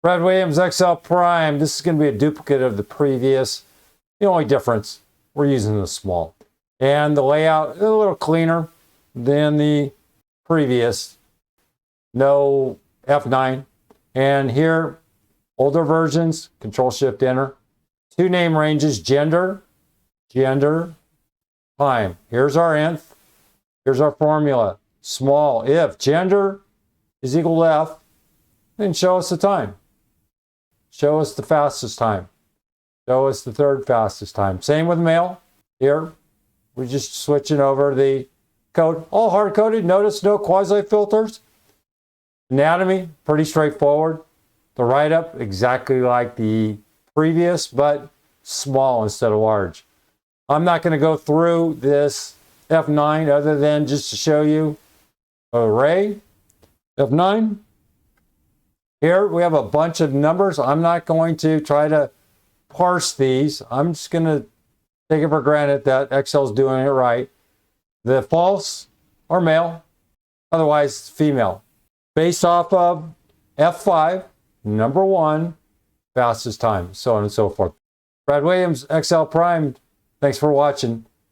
Brad Williams XL Prime. This is going to be a duplicate of the previous. The only difference, we're using the small. And the layout is a little cleaner than the previous. No F9. And here, older versions, Control-Shift-Enter. 2 name ranges, gender, time. Here's our nth. Here's our formula. Small, if gender is equal to F, then show us the time. Show us the fastest time. Show us the 3rd fastest time. Same with male. Here, we're just switching over the code. All hard-coded. Notice no quasi-filters. Anatomy, pretty straightforward. The write-up, exactly like the previous, but small instead of large. I'm not going to go through this F9 other than just to show you array F9. Here we have a bunch of numbers. I'm not going to try to parse these. I'm just going to take it for granted that Excel's doing it right. The false are male, otherwise female. Based off of F5, number 1, fastest time, so on and so forth. Brad Williams, XL Prime. Thanks for watching.